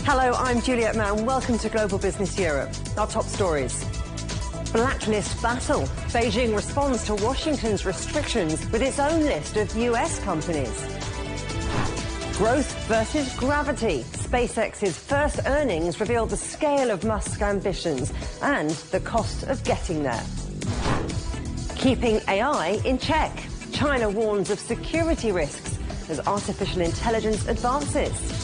Hello, I'm Juliet Mann. Welcome to Global Business Europe. Our top stories. Blacklist battle. Beijing responds to Washington's restrictions with its own list of US companies. Growth versus gravity. SpaceX's first earnings revealed the scale of Musk's ambitions and the cost of getting there. Keeping AI in check. China warns of security risks as artificial intelligence advances.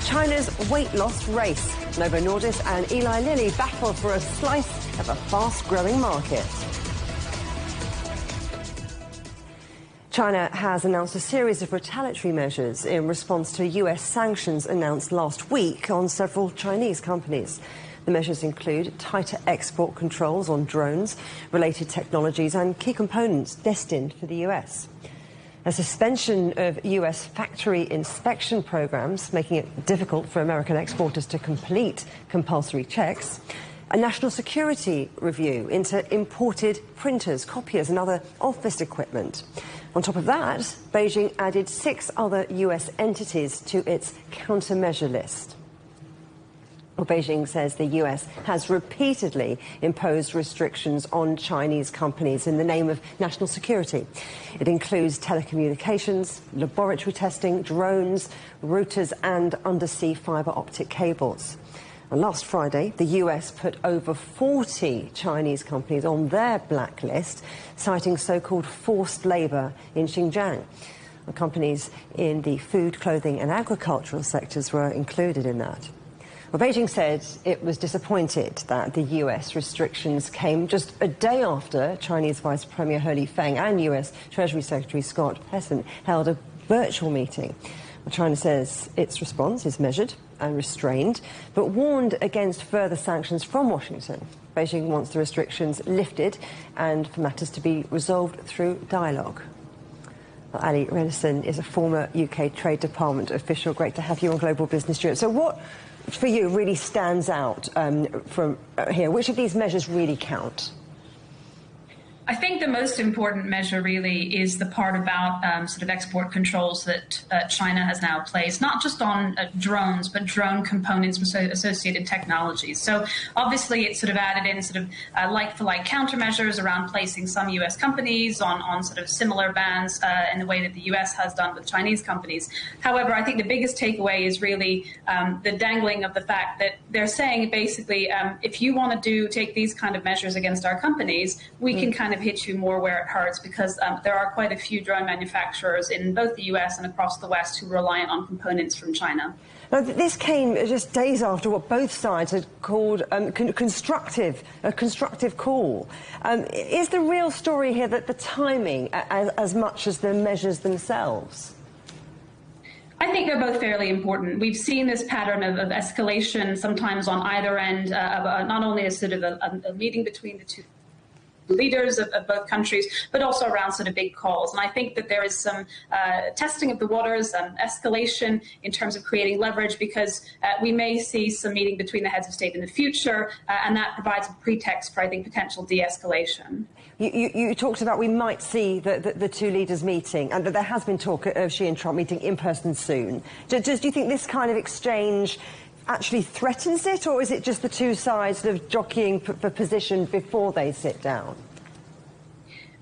China's weight loss race. Novo Nordisk and Eli Lilly battle for a slice of a fast-growing market. China has announced a series of retaliatory measures in response to US sanctions announced last week on several Chinese companies. The measures include tighter export controls on drones, related technologies and key components destined for the US. A suspension of US factory inspection programs, making it difficult for American exporters to complete compulsory checks. A national security review into imported printers, copiers and other office equipment. On top of that, Beijing added 6 other US entities to its countermeasure list. Well, Beijing says the US has repeatedly imposed restrictions on Chinese companies in the name of national security. It includes telecommunications, laboratory testing, drones, routers and undersea fibre optic cables. And last Friday, the US put over 40 Chinese companies on their blacklist, citing so-called forced labour in Xinjiang. The companies in the food, clothing and agricultural sectors were included in that. Well, Beijing said it was disappointed that the US restrictions came just a day after Chinese Vice Premier He Lifeng and US Treasury Secretary Scott Bessent held a virtual meeting. Well, China says its response is measured and restrained, but warned against further sanctions from Washington. Beijing wants the restrictions lifted and for matters to be resolved through dialogue. Well, Ali Renison is a former UK Trade Department official. Great to have you on Global Business Europe. So what, for you, really stands out from here? Which of these measures really count? I think the most important measure really is the part about sort of export controls that China has now placed, not just on drones, but drone components with associated technologies. So obviously it's sort of added in sort of like-for-like countermeasures around placing some US companies on sort of similar bans in the way that the US has done with Chinese companies. However, I think the biggest takeaway is really the dangling of the fact that they're saying basically if you want to take these kind of measures against our companies, we can kind of hit you more where it hurts, because there are quite a few drone manufacturers in both the US and across the West who rely on components from China. Now, this came just days after what both sides had called a constructive call. Is the real story here that the timing as much as the measures themselves? I think they're both fairly important. We've seen this pattern of escalation sometimes on either end, of not only a sort of a meeting between the two leaders of both countries, but also around sort of big calls. And I think that there is some testing of the waters, escalation in terms of creating leverage, because we may see some meeting between the heads of state in the future, and that provides a pretext for, I think, potential de-escalation. You talked about we might see the two leaders meeting, and that there has been talk of Xi and Trump meeting in person soon. Do you think this kind of exchange actually threatens it, or is it just the two sides sort of jockeying for position before they sit down?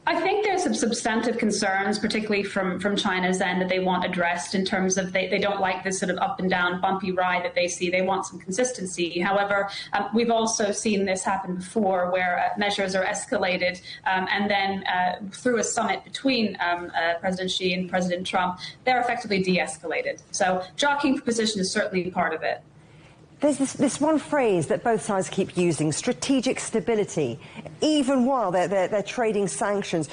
I think there's some substantive concerns, particularly from China's end, that they want addressed in terms of they don't like this sort of up and down bumpy ride that they see. They want some consistency. However, we've also seen this happen before, where measures are escalated and then through a summit between President Xi and President Trump, they're effectively de-escalated. So jockeying for position is certainly part of it. There's this one phrase that both sides keep using, strategic stability, even while they're trading sanctions.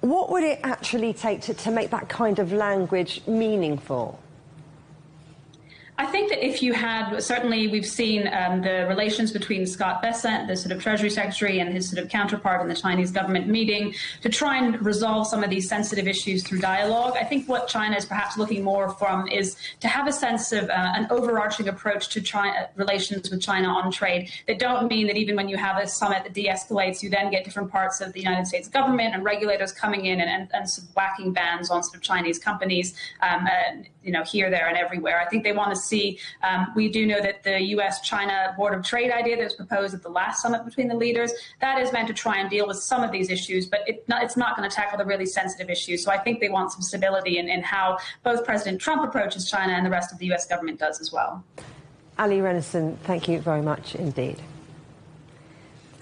What would it actually take to make that kind of language meaningful? I think that if you had, certainly we've seen the relations between Scott Bessent, the sort of Treasury Secretary, and his sort of counterpart in the Chinese government meeting to try and resolve some of these sensitive issues through dialogue. I think what China is perhaps looking more from is to have a sense of an overarching approach to relations with China on trade that don't mean that even when you have a summit that de-escalates, you then get different parts of the United States government and regulators coming in and sort of whacking bans on sort of Chinese companies, here, there, and everywhere. I think they want to see. We do know that the U.S.-China Board of Trade idea that was proposed at the last summit between the leaders, that is meant to try and deal with some of these issues, but it's not going to tackle the really sensitive issues. So I think they want some stability in how both President Trump approaches China and the rest of the U.S. government does as well. Ali Renison, thank you very much indeed.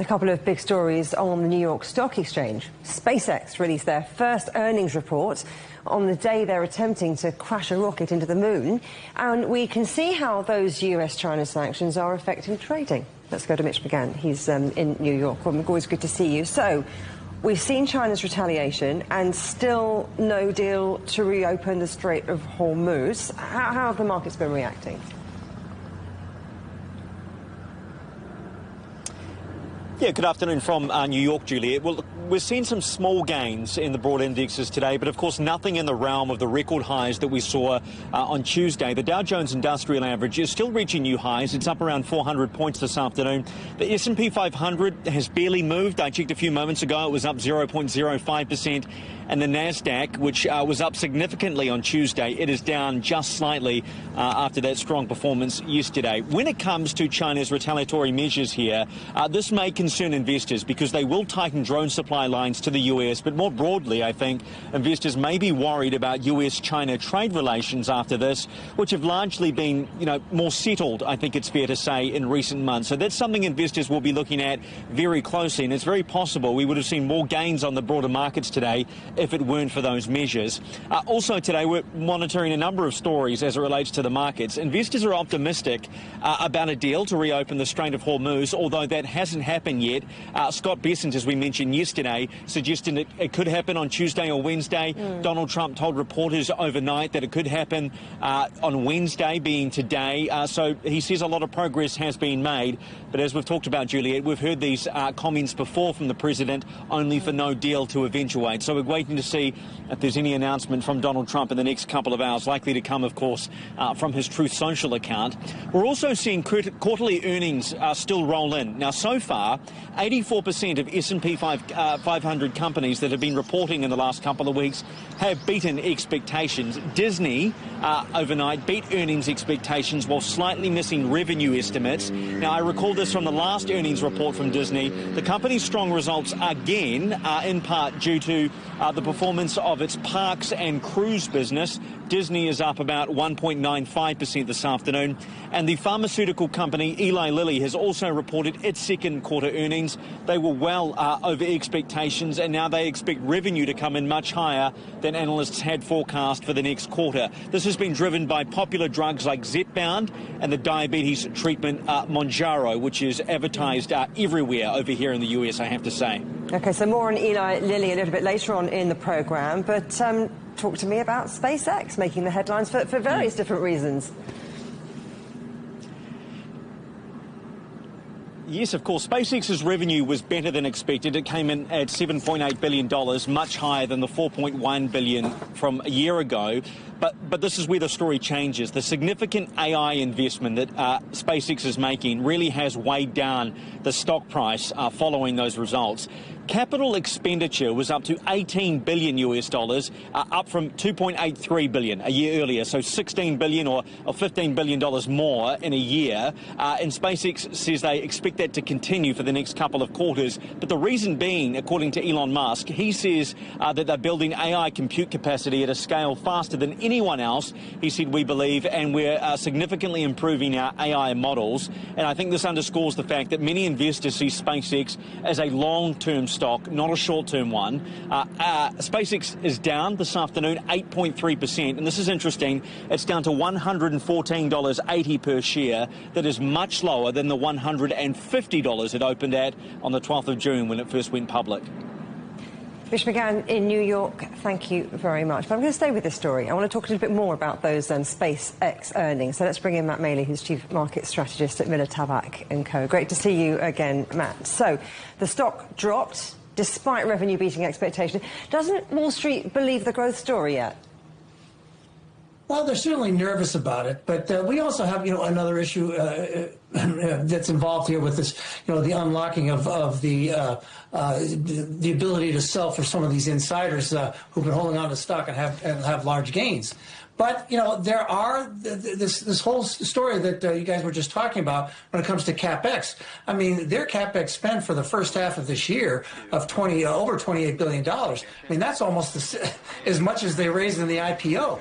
A couple of big stories on the New York Stock Exchange. SpaceX released their first earnings report on the day they're attempting to crash a rocket into the moon. And we can see how those US-China sanctions are affecting trading. Let's go to Mitch McGann. He's in New York. Well, always good to see you. So, we've seen China's retaliation and still no deal to reopen the Strait of Hormuz. How have the markets been reacting? Yeah, good afternoon from New York, Juliet. Well, we're seeing some small gains in the broad indexes today, but of course nothing in the realm of the record highs that we saw on Tuesday. The Dow Jones Industrial Average is still reaching new highs. It's up around 400 points this afternoon. The S&P 500 has barely moved. I checked a few moments ago. It was up 0.05%. And the Nasdaq, which was up significantly on Tuesday, it is down just slightly after that strong performance yesterday. When it comes to China's retaliatory measures here, this may concern investors because they will tighten drone supply lines to the US. But more broadly, I think investors may be worried about US-China trade relations after this, which have largely been, more settled, I think it's fair to say, in recent months. So that's something investors will be looking at very closely. And it's very possible we would have seen more gains on the broader markets today if it weren't for those measures. Also today, we're monitoring a number of stories as it relates to the markets. Investors are optimistic about a deal to reopen the Strait of Hormuz, although that hasn't happened yet. Scott Bessent, as we mentioned yesterday, suggesting that it could happen on Tuesday or Wednesday. Donald Trump told reporters overnight that it could happen on Wednesday, being today. So he says a lot of progress has been made. But as we've talked about, Juliet, we've heard these comments before from the president, only for no deal to eventuate. So we're waiting to see if there's any announcement from Donald Trump in the next couple of hours, likely to come, of course, from his Truth Social account. We're also seeing quarterly earnings still roll in. Now, so far, 84% of S&P 500 companies that have been reporting in the last couple of weeks have beaten expectations. Disney overnight beat earnings expectations while slightly missing revenue estimates. Now, I recall this from the last earnings report from Disney. The company's strong results, again, are in part due to the performance of its parks and cruise business. Disney is up about 1.95% this afternoon. And the pharmaceutical company Eli Lilly has also reported its second quarter earnings. They were well over expectations, and now they expect revenue to come in much higher than analysts had forecast for the next quarter. This has been driven by popular drugs like Zepbound and the diabetes treatment Mounjaro, which is advertised everywhere over here in the US, I have to say. OK, so more on Eli Lilly a little bit later on in the programme, but talk to me about SpaceX making the headlines for various different reasons. Yes, of course. SpaceX's revenue was better than expected. It came in at $7.8 billion, much higher than the $4.1 billion from a year ago. But this is where the story changes. The significant AI investment that SpaceX is making really has weighed down the stock price following those results. Capital expenditure was up to $18 billion US dollars, up from $2.83 billion a year earlier, so $16 billion or $15 billion more in a year. And SpaceX says they expect that to continue for the next couple of quarters. But the reason being, according to Elon Musk, he says that they're building AI compute capacity at a scale faster than anyone else. He said, we believe, and we're significantly improving our AI models. And I think this underscores the fact that many investors see SpaceX as a long-term stock, not a short-term one. SpaceX is down this afternoon 8.3%, and this is interesting. It's down to $114.80 per share. That is much lower than the $150 it opened at on the 12th of June when it first went public. Mitch McGann in New York, thank you very much. But I'm going to stay with this story. I want to talk a little bit more about those SpaceX earnings. So let's bring in Matt Maley, who's Chief Market Strategist at Miller Tabak & Co. Great to see you again, Matt. So the stock dropped despite revenue beating expectation. Doesn't Wall Street believe the growth story yet? Well, they're certainly nervous about it, but we also have, another issue that's involved here with this, the unlocking of the ability to sell for some of these insiders who've been holding on to stock and have large gains. But, there are this whole story that you guys were just talking about when it comes to CapEx. I mean, their CapEx spend for the first half of this year of over $28 billion. I mean, that's almost as much as they raised in the IPO.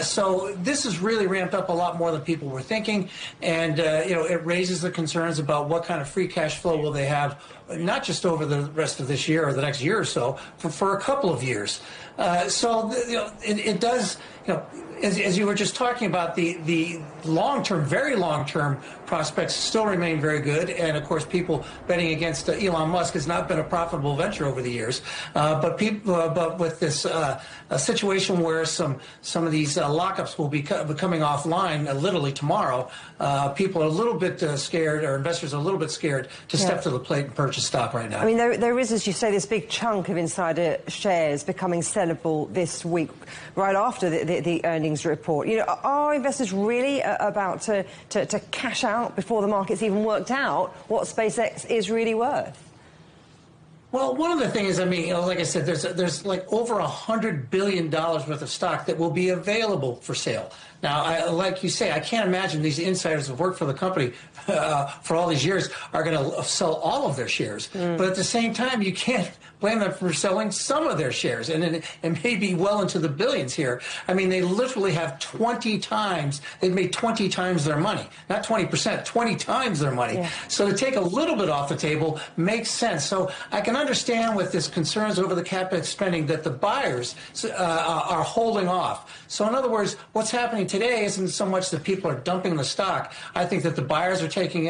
So this has really ramped up a lot more than people were thinking, and it raises the concerns about what kind of free cash flow will they have, not just over the rest of this year or the next year or so, for a couple of years. It does, as you were just talking about, the long-term, very long-term prospects still remain very good. And, of course, people betting against Elon Musk has not been a profitable venture over the years. But with this situation where some of these lockups will be coming offline literally tomorrow, people are a little bit scared, or investors are a little bit scared to step to the plate and purchase stock right now. I mean, there is, as you say, this big chunk of insider shares becoming sellable this week, right after the earnings report. Are investors really about to cash out before the market's even worked out what SpaceX is really worth? Well, one of the things, like I said, there's like over $100 billion worth of stock that will be available for sale. Now, like you say, I can't imagine these insiders who have worked for the company for all these years are going to sell all of their shares. But at the same time, you can't blame them for selling some of their shares, and it may be well into the billions here. I mean, they literally have 20 times, they've made 20 times their money, not 20%, 20 times their money. Yeah. So to take a little bit off the table makes sense. So I can understand with this concerns over the CapEx spending that the buyers are holding off. So in other words, what's happening today isn't so much that people are dumping the stock. I think that the buyers are taking,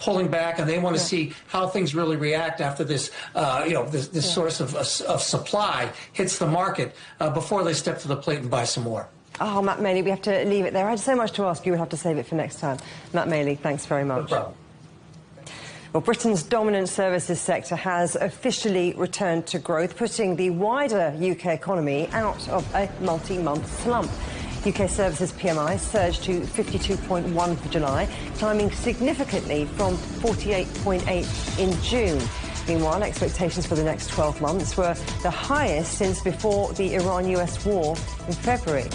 pulling back, and they want to see how things really react after this, this source of supply hits the market before they step to the plate and buy some more. Oh, Matt Maley, we have to leave it there. I had so much to ask you. We'll have to save it for next time. Matt Maley, thanks very much. No problem. Well, Britain's dominant services sector has officially returned to growth, putting the wider UK economy out of a multi-month slump. UK services PMI surged to 52.1 for July, climbing significantly from 48.8 in June. Meanwhile, expectations for the next 12 months were the highest since before the Iran-US war in February.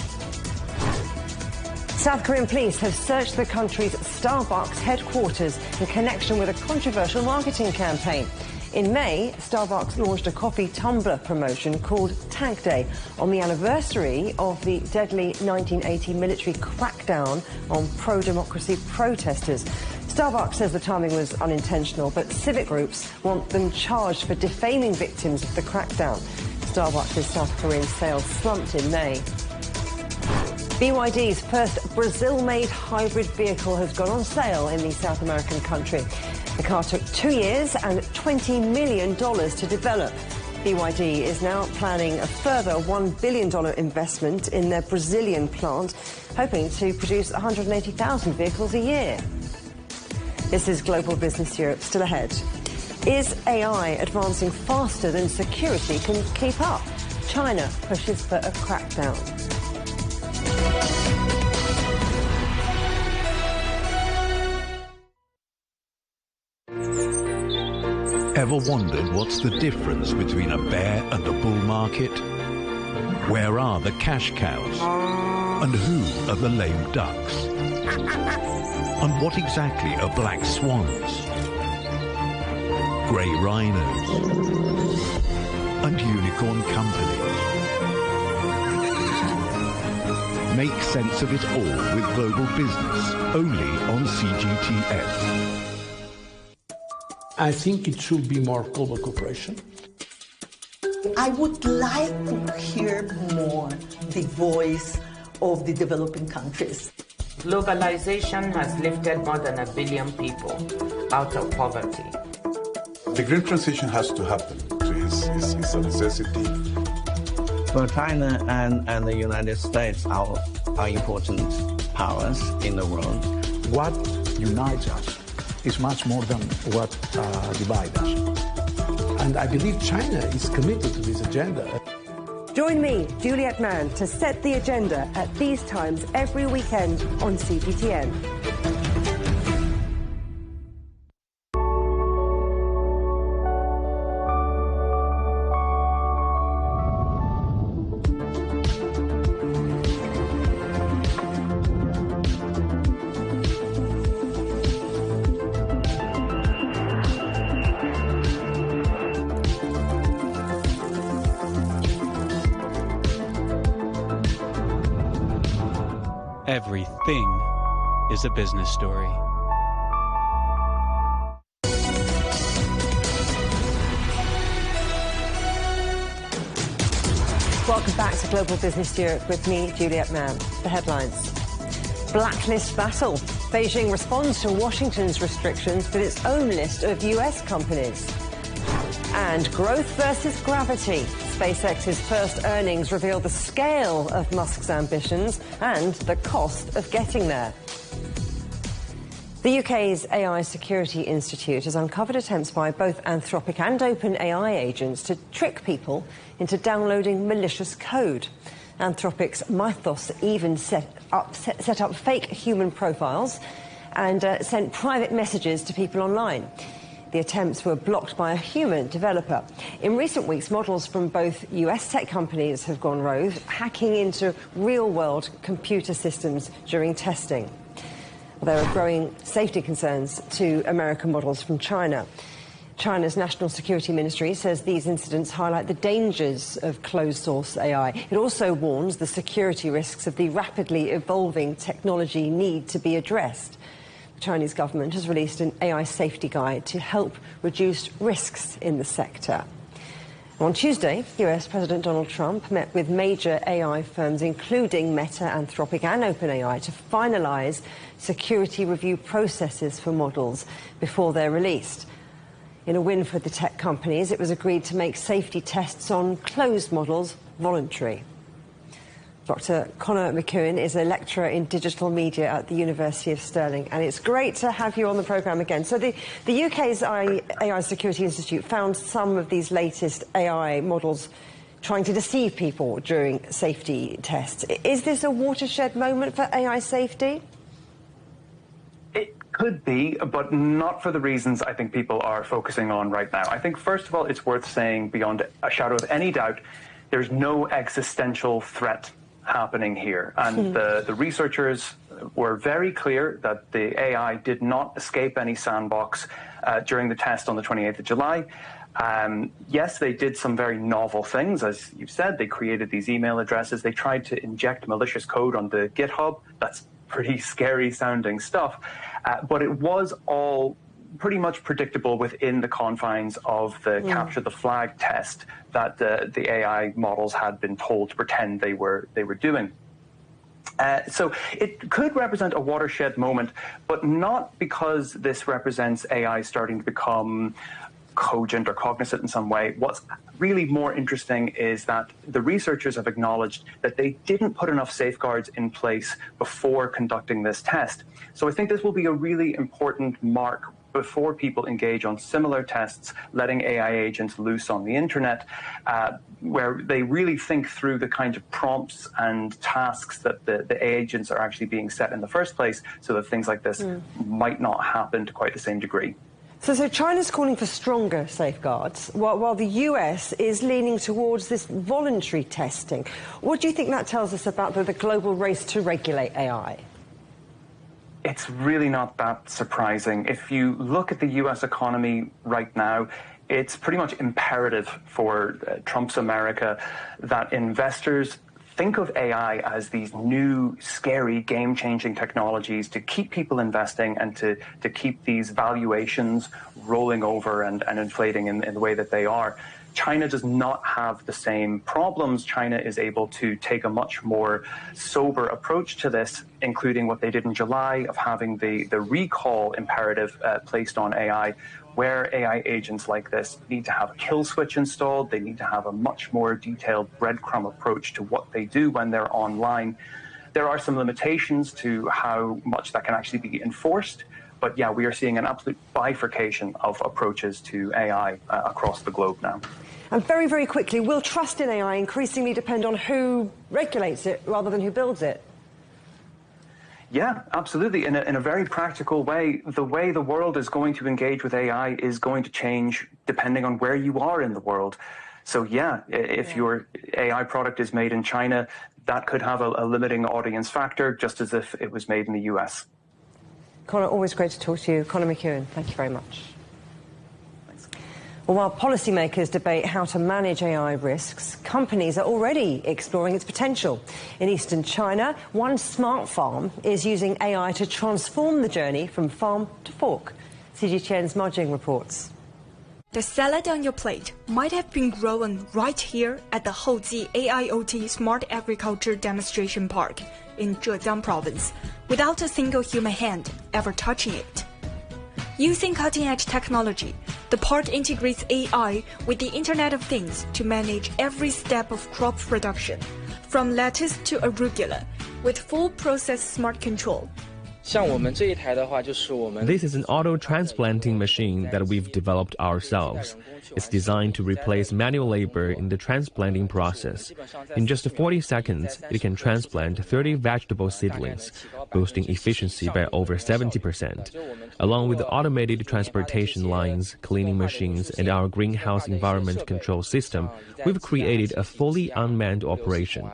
South Korean police have searched the country's Starbucks headquarters in connection with a controversial marketing campaign. In May, Starbucks launched a coffee tumbler promotion called Tag Day on the anniversary of the deadly 1980 military crackdown on pro-democracy protesters. Starbucks says the timing was unintentional, but civic groups want them charged for defaming victims of the crackdown. Starbucks' South Korean sales slumped in May. BYD's first Brazil-made hybrid vehicle has gone on sale in the South American country. The car took 2 years and $20 million to develop. BYD is now planning a further $1 billion investment in their Brazilian plant, hoping to produce 180,000 vehicles a year. This is Global Business Europe. Still ahead. Is AI advancing faster than security can keep up? China pushes for a crackdown. Ever wondered what's the difference between a bear and a bull market? Where are the cash cows? And who are the lame ducks? And what exactly are black swans? Grey rhinos? And unicorn companies? Make sense of it all with Global Business, only on CGTN. I think it should be more global cooperation. I would like to hear more the voice of the developing countries. Globalization has lifted more than 1 billion people out of poverty. The green transition has to happen. It's a necessity. Well, China and the United States are important powers in the world. What unites us is much more than what divides us. And I believe China is committed to this agenda. Join me, Juliet Mann, to set the agenda at these times every weekend on CGTN. everything is a business story. Welcome back to Global Business Europe with me, Juliet Mann. The headlines. Blacklist battle. Beijing responds to Washington's restrictions with its own list of US companies. And growth versus gravity. SpaceX's first earnings reveal the scale of Musk's ambitions and the cost of getting there. The UK's AI Security Institute has uncovered attempts by both Anthropic and OpenAI agents to trick people into downloading malicious code. Anthropic's Mythos even set up fake human profiles and sent private messages to people online. The attempts were blocked by a human developer. In recent weeks, models from both US tech companies have gone rogue, hacking into real-world computer systems during testing. There are growing safety concerns to American models from China. China's National Security Ministry says these incidents highlight the dangers of closed-source AI. It also warns the security risks of the rapidly evolving technology need to be addressed. The Chinese government has released an AI safety guide to help reduce risks in the sector. On Tuesday, US President Donald Trump met with major AI firms, including Meta, Anthropic and OpenAI, to finalise security review processes for models before they're released. In a win for the tech companies, it was agreed to make safety tests on closed models voluntary. Dr. Conor McEwen is a lecturer in digital media at the University of Stirling, and it's great to have you on the programme again. So the UK's AI Security Institute found some of these latest AI models trying to deceive people during safety tests. Is this a watershed moment for AI safety? It could be, but not for the reasons I think people are focusing on right now. I think, first of all, it's worth saying beyond a shadow of any doubt, there's no existential threat happening here. And the researchers were very clear that the AI did not escape any sandbox during the test on the 28th of July. Yes, they did some very novel things, as you've said. They created these email addresses. They tried to inject malicious code onto GitHub. That's pretty scary sounding stuff. But it was all pretty much predictable within the confines of the capture the flag test that the AI models had been told to pretend they were doing. So it could represent a watershed moment, but not because this represents AI starting to become cogent or cognizant in some way. What's really more interesting is that the researchers have acknowledged that they didn't put enough safeguards in place before conducting this test. So I think this will be a really important mark before people engage on similar tests, letting AI agents loose on the internet, where they really think through the kind of prompts and tasks that the agents are actually being set in the first place, so that things like this might not happen to quite the same degree. So China's calling for stronger safeguards, while the US is leaning towards this voluntary testing. What do you think that tells us about the global race to regulate AI? It's really not that surprising. If you look at the US economy right now, it's pretty much imperative for Trump's America that investors think of AI as these new, scary, game-changing technologies to keep people investing and to keep these valuations rolling over and inflating in the way that they are. China does not have the same problems. China is able to take a much more sober approach to this, including what they did in July of having the recall imperative placed on AI, where AI agents like this need to have a kill switch installed. They need to have a much more detailed breadcrumb approach to what they do when they're online. There are some limitations to how much that can actually be enforced. But yeah, we are seeing an absolute bifurcation of approaches to AI across the globe now. And very, very quickly, will trust in AI increasingly depend on who regulates it rather than who builds it? Yeah, absolutely. In a very practical way, the world is going to engage with AI is going to change depending on where you are in the world. So yeah, if your AI product is made in China, that could have a limiting audience factor, just as if it was made in the US. Conor, always great to talk to you. Conor McEwen, thank you very much. Thanks. Well, while policymakers debate how to manage AI risks, companies are already exploring its potential. In eastern China, one smart farm is using AI to transform the journey from farm to fork. CGTN's Ma Jing reports. The salad on your plate might have been grown right here at the Houji AIoT Smart Agriculture Demonstration Park in Zhejiang Province, without a single human hand ever touching it. Using cutting-edge technology, the park integrates AI with the Internet of Things to manage every step of crop production, from lettuce to arugula, with full process smart control. This is an auto-transplanting machine that we've developed ourselves. It's designed to replace manual labor in the transplanting process. In just 40 seconds, it can transplant 30 vegetable seedlings, boosting efficiency by over 70%. Along with the automated transportation lines, cleaning machines, and our greenhouse environment control system, we've created a fully unmanned operation.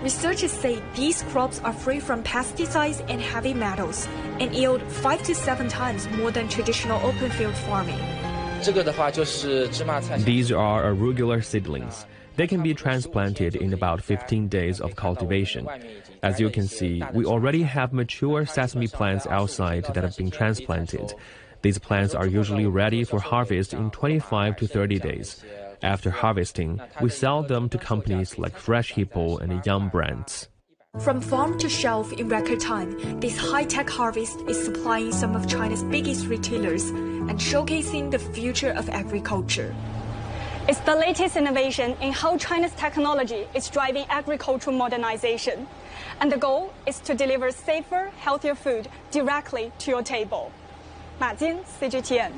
Researchers say these crops are free from pesticides and heavy metals and yield 5 to 7 times more than traditional open field farming. These are arugula seedlings. They can be transplanted in about 15 days of cultivation. As you can see, we already have mature sesame plants outside that have been transplanted. These plants are usually ready for harvest in 25 to 30 days. After harvesting, we sell them to companies like Fresh Hippo and Yum Brands. From farm to shelf in record time, this high-tech harvest is supplying some of China's biggest retailers and showcasing the future of agriculture. It's the latest innovation in how China's technology is driving agricultural modernization. And the goal is to deliver safer, healthier food directly to your table. Ma Jing, CGTN.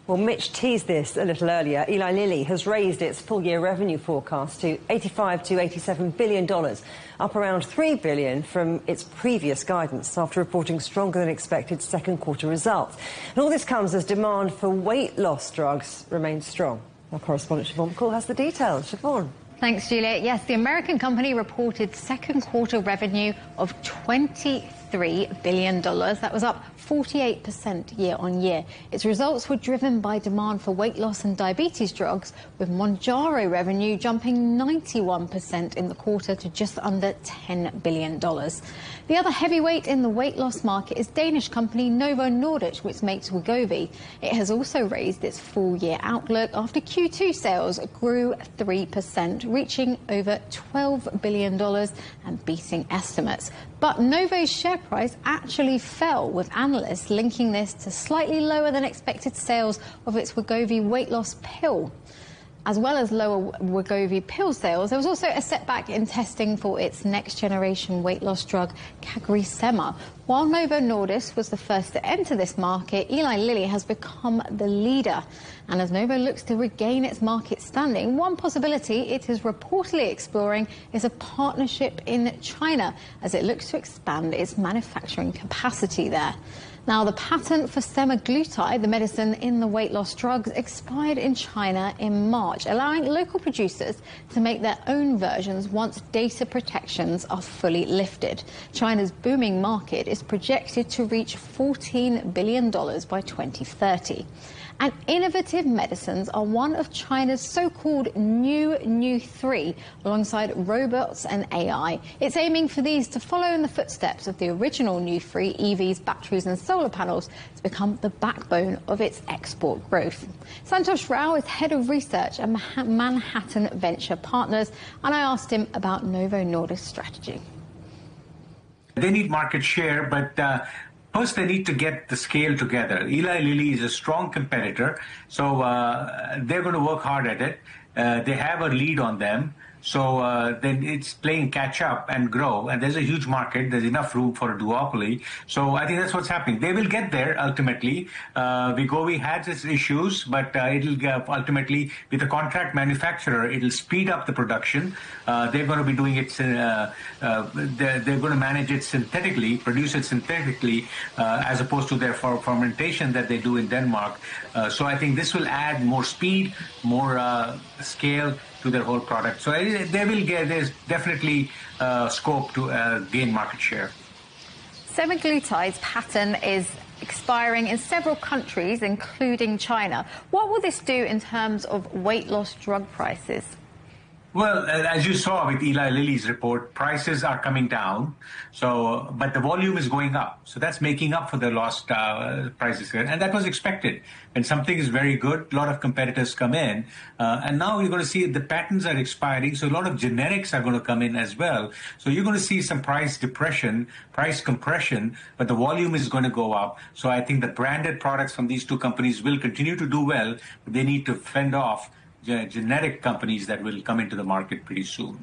Well, Mitch teased this a little earlier. Eli Lilly has raised its full-year revenue forecast to $85 to $87 billion, up around $3 billion from its previous guidance after reporting stronger-than-expected second-quarter results. And all this comes as demand for weight loss drugs remains strong. Our correspondent Siobhan McCall has the details. Siobhan. Thanks, Juliet. Yes, the American company reported second-quarter revenue of $23 billion. That was up 48% year-on-year. Its results were driven by demand for weight loss and diabetes drugs, with Mounjaro revenue jumping 91% in the quarter to just under $10 billion. The other heavyweight in the weight loss market is Danish company Novo Nordisk, which makes Wegovy. It has also raised its full-year outlook after Q2 sales grew 3%, reaching over $12 billion and beating estimates. But Novo's share price actually fell, with analysts linking this to slightly lower than expected sales of its Wegovy weight loss pill. As well as lower Wegovy pill sales, there was also a setback in testing for its next-generation weight loss drug, CagriSema. While Novo Nordisk was the first to enter this market, Eli Lilly has become the leader. And as Novo looks to regain its market standing, one possibility it is reportedly exploring is a partnership in China as it looks to expand its manufacturing capacity there. Now, the patent for semaglutide, the medicine in the weight loss drugs, expired in China in March, allowing local producers to make their own versions once data protections are fully lifted. China's booming market is projected to reach $14 billion by 2030. And innovative medicines are one of China's so-called new three, alongside robots and AI. It's aiming for these to follow in the footsteps of the original new three, EVs, batteries and solar panels, to become the backbone of its export growth. Santosh Rao is head of research at Manhattan Venture Partners, and I asked him about Novo Nordisk's strategy. They need market share, but first, they need to get the scale together. Eli Lilly is a strong competitor, so they're going to work hard at it. They have a lead on them, so then it's playing catch up and grow. And there's a huge market. There's enough room for a duopoly. So I think that's what's happening. They will get there ultimately. Wegovy has its issues, but it'll ultimately, with a contract manufacturer, it'll speed up the production. They're going to be doing it. They're going to manage it synthetically, produce it synthetically, as opposed to their fermentation that they do in Denmark. So I think this will add more speed, more scale to their whole product. So there's definitely scope to gain market share. Semaglutide's patent is expiring in several countries, including China. What will this do in terms of weight loss drug prices? Well, as you saw with Eli Lilly's report, prices are coming down, but the volume is going up. So that's making up for the lost prices. And that was expected. When something is very good, a lot of competitors come in. And now you're going to see the patents are expiring, so a lot of generics are going to come in as well. So you're going to see some price compression, but the volume is going to go up. So I think the branded products from these two companies will continue to do well, but they need to fend off generic companies that will come into the market pretty soon.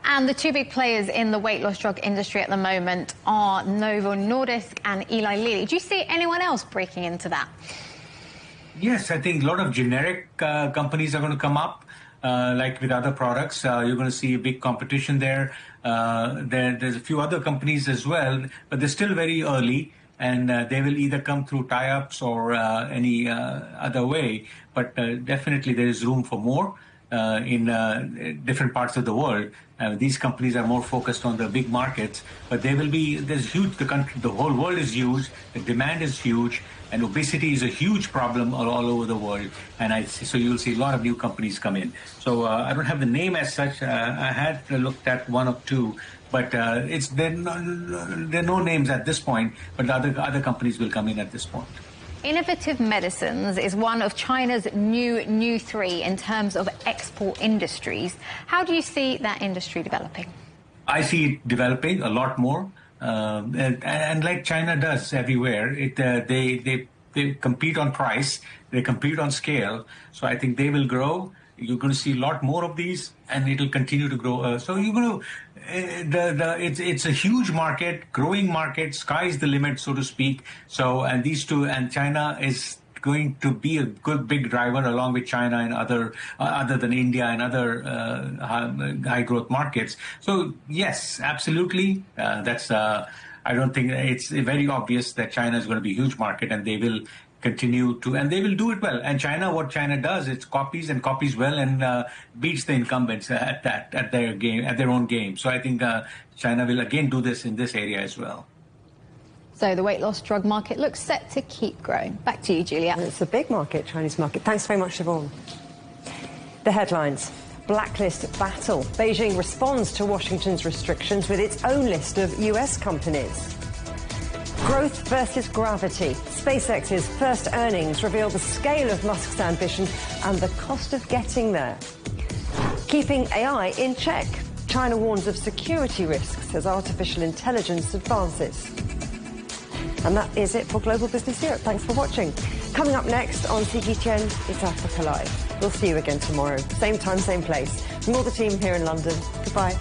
And the two big players in the weight loss drug industry at the moment are Novo Nordisk and Eli Lilly. Do you see anyone else breaking into that? Yes, I think a lot of generic companies are going to come up. Like with other products, you're going to see a big competition there. There's a few other companies as well, but they're still very early. And they will either come through tie-ups or any other way. But definitely there is room for more in different parts of the world. These companies are more focused on the big markets, but there's huge, the whole world is huge, the demand is huge, and obesity is a huge problem all over the world. And so you'll see a lot of new companies come in. So I don't have the name as such. I had looked at one or two, but there are no names at this point, but other companies will come in at this point. Innovative medicines is one of China's new three in terms of export industries. How do you see that industry developing? I see it developing a lot more. And like China does everywhere, they compete on price, they compete on scale. So I think they will grow. You're going to see a lot more of these, and it'll continue to grow. So you're going to, it's a huge market, growing market. Sky's the limit, so to speak. So, and these two, and China is going to be a good big driver along with China and other than India and other high growth markets. So yes, absolutely. I don't think it's very obvious that China is going to be a huge market, and they will continue to, and they will do it well. And China, what China does, it copies well and beats the incumbents at their own game. So I think China will again do this in this area as well. So the weight loss drug market looks set to keep growing. Back to you, Julia. It's a big market, Chinese market. Thanks very much, Siobhan. The headlines. Blacklist battle. Beijing responds to Washington's restrictions with its own list of US companies. Growth versus gravity. SpaceX's first earnings reveal the scale of Musk's ambition and the cost of getting there. Keeping AI in check. China warns of security risks as artificial intelligence advances. And that is it for Global Business Europe. Thanks for watching. Coming up next on CGTN, it's Africa Live. We'll see you again tomorrow. Same time, same place. From all the team here in London, goodbye.